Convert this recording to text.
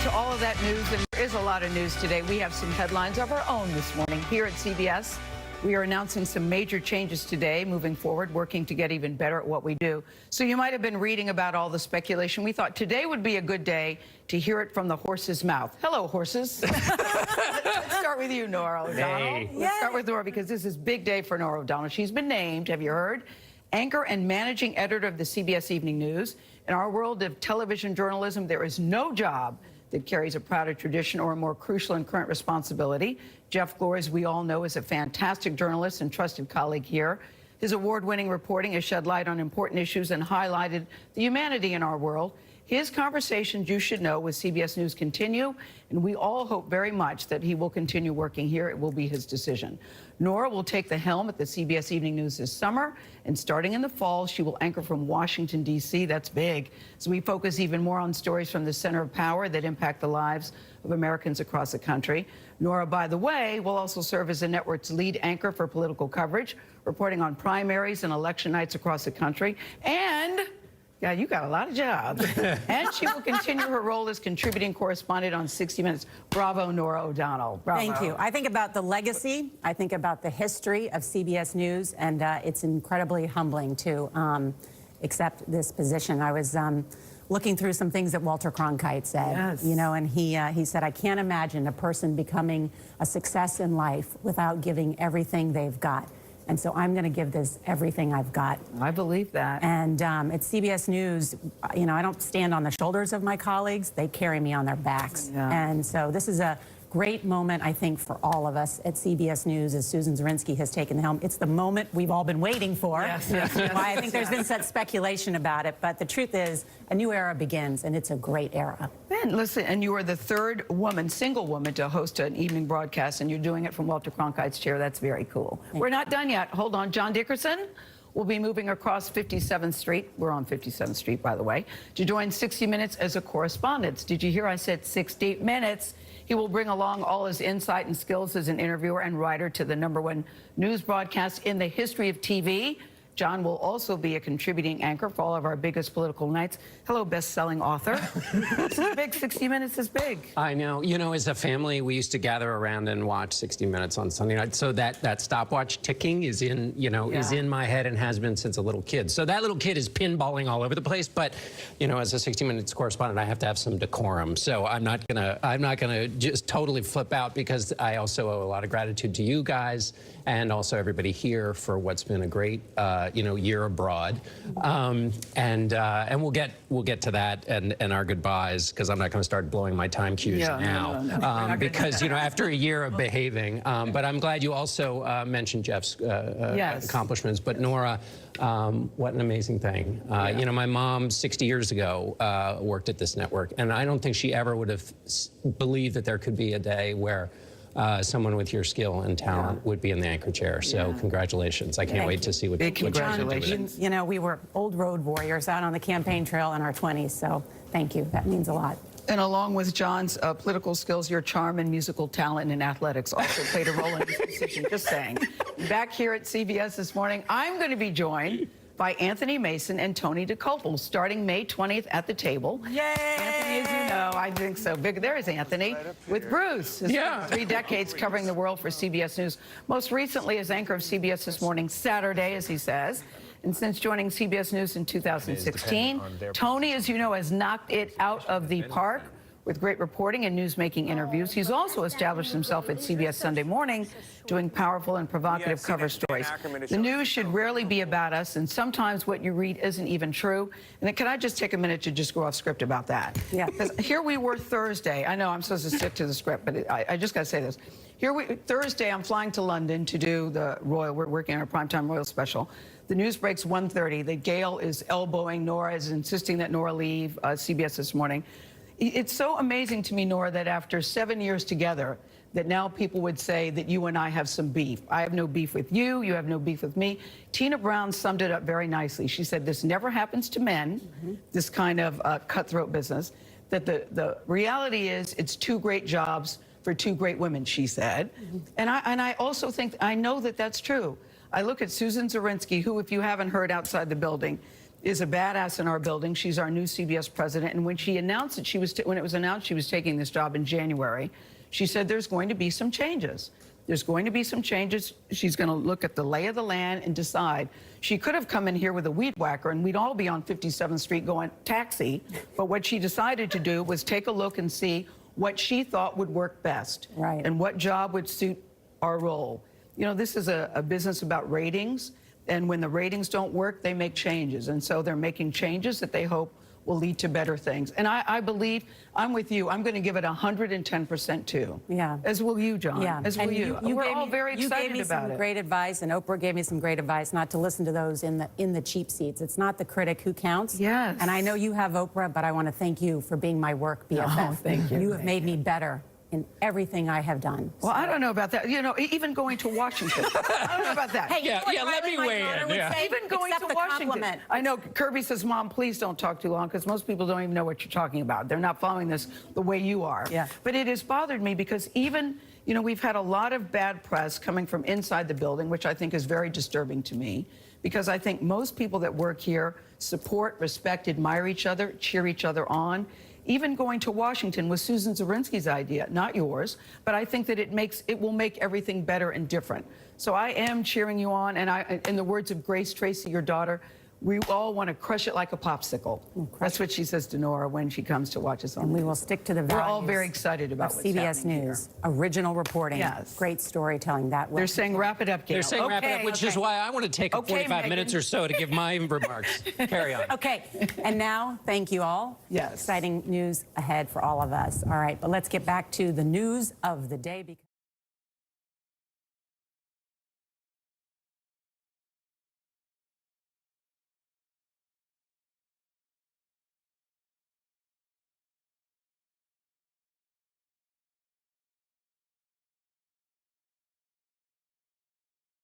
to all of that news, and there is a lot of news today. We have some headlines of our own this morning here at CBS. We are announcing some major changes today, moving forward, working to get even better at what we do. So you might have been reading about all the speculation. We thought today would be a good day to hear it from the horse's mouth. Hello, horses. Let's start with you, Nora O'Donnell. Hey. Let's start with Nora because this is a big day for Nora O'Donnell. She's been named, have you heard, anchor and managing editor of the CBS Evening News. In our world of television journalism, there is no job that carries a prouder tradition or a more crucial and current responsibility. Jeff Glor, as we all know, is a fantastic journalist and trusted colleague here. His award-winning reporting has shed light on important issues and highlighted the humanity in our world. His conversations, you should know, with CBS News continue, and we all hope very much that he will continue working here. It will be his decision. Nora will take the helm at the CBS Evening News this summer, and starting in the fall, she will anchor from Washington, D.C. That's big. So we focus even more on stories from the center of power that impact the lives of Americans across the country. Nora, by the way, will also serve as the network's lead anchor for political coverage, reporting on primaries and election nights across the country, and yeah, you got a lot of jobs. And she will continue her role as contributing correspondent on 60 Minutes. Bravo, Nora O'Donnell. Bravo. Thank you. I think about the legacy. I think about the history of CBS News, and it's incredibly humbling to accept this position. I was looking through some things that Walter Cronkite said, yes. you know, and he said, I can't imagine a person becoming a success in life without giving everything they've got. And so I'm going to give this everything I've got. I believe that. And at CBS News, you know, I don't stand on the shoulders of my colleagues. They carry me on their backs. Yeah. And so this is a great moment, I think, for all of us at CBS News as Susan Zirinsky has taken the helm. It's the moment we've all been waiting for. Yes, yes, yes, Why I think there's been such speculation about it. But the truth is, a new era begins, and it's a great era. Ben, listen, and you are the third woman, single woman, to host an evening broadcast, and you're doing it from Walter Cronkite's chair. That's very cool. We're not done yet. Hold on. John Dickerson will be moving across 57th Street. We're on 57th Street, by the way, to join 60 Minutes as a correspondent. Did you hear I said 60 minutes? He will bring along all his insight and skills as an interviewer and writer to the #1 news broadcast in the history of TV. John will also be a contributing anchor for all of our biggest political nights. Hello, best-selling author. This is big. 60 Minutes is big. I know. You know, as a family, we used to gather around and watch 60 Minutes on Sunday night. So that stopwatch ticking is in, you know, is in my head and has been since a little kid. So that little kid is pinballing all over the place. But, you know, as a 60 Minutes correspondent, I have to have some decorum. So I'm not gonna just totally flip out, because I also owe a lot of gratitude to you guys and also everybody here for what's been a great, you know, year abroad. And we'll get to that and our goodbyes, because I'm not going to start blowing my time cues now. No. Because, you know, after a year of behaving. But I'm glad you also mentioned Jeff's accomplishments. But Nora, what an amazing thing. You know, my mom 60 years ago worked at this network, and I don't think she ever would have believed that there could be a day where someone with your skill and talent would be in the anchor chair. So congratulations. I can't wait to see what Big congratulations. John, you know, we were old road warriors out on the campaign trail in our 20s, so thank you. That means a lot. And along with John's political skills, your charm and musical talent and athletics also played a role in his decision. Just saying. Back here at CBS this morning, I'm going to be joined by Anthony Mason and Tony DeCopel, starting May 20th at the table. Yay! Anthony, as you know, I think so big. There is Anthony with Bruce. It's been 3 decades covering the world for CBS News. Most recently as anchor of CBS This Morning Saturday, as he says. And since joining CBS News in 2016, Tony, as you know, has knocked it out of the park with great reporting and news-making interviews. He's also established himself at CBS Sunday Morning, doing powerful and provocative cover stories. The news should rarely be about us, and sometimes what you read isn't even true. And then can I just take a minute to just go off script about that? Yeah. Because here we were Thursday. I know I'm supposed to stick to the script, but I just got to say this. Thursday, I'm flying to London to do the Royal. We're working on a primetime Royal special. The news breaks 1:30. The Gail is elbowing Nora, is insisting that Nora leave CBS This Morning. It's so amazing to me, Nora, that after 7 years together, that now people would say that you and I have some beef. I have no beef with you. You have no beef with me. Tina Brown summed it up very nicely. She said, this never happens to men, this kind of cutthroat business, that the reality is it's 2 great jobs for 2 great women, she said. And I also think, I know that that's true. I look at Susan Zirinsky, who, if you haven't heard outside the building, is a badass in our building. She's our new CBS president. And when she announced that when it was announced she was taking this job in January, she said there's going to be some changes. There's going to be some changes. She's going to look at the lay of the land and decide. She could have come in here with a weed whacker and we'd all be on 57th Street going taxi. But what she decided to do was take a look and see what she thought would work best. Right. And what job would suit our role. You know, this is a business about ratings. And when the ratings don't work, they make changes. And so they're making changes that they hope will lead to better things. And I believe, I'm with you, I'm going to give it 110% too. Yeah. As will you, John. Yeah. As will And you. We're all very excited about it. You gave me some great advice, and Oprah gave me some great advice not to listen to those in the cheap seats. It's not the critic who counts. Yes. And I know you have Oprah, but I want to thank you for being my work BFF. Oh, thank you. You have made me better in everything I have done. Well, I don't know about that. You know, even going to Washington. I don't know about that. Hey, Yeah, let me weigh in. Yeah. Even going to Washington. Compliment. I know Kirby says, Mom, please don't talk too long, because most people don't even know what you're talking about. They're not following this the way you are. Yeah. But it has bothered me because even, you know, we've had a lot of bad press coming from inside the building, which I think is very disturbing to me, because I think most people that work here support, respect, admire each other, cheer each other on. Even going to Washington was Susan Zirinsky's idea, not yours, but I think that it will make everything better and different. So I am cheering you on, and in the words of Grace Tracy, your daughter, we all want to crush it like a popsicle. That's what she says to Nora when she comes to watch us on. And we will stick to the values. We're all very excited about of what's CBS happening News, here. original reporting, Yes. great storytelling. They're saying wrap it up, Gail. They're saying wrap it up, which is why I want to take 45 minutes or so to give my remarks. Carry on. Okay, and now, thank you all. Yes. Exciting news ahead for all of us. All right, but let's get back to the news of the day.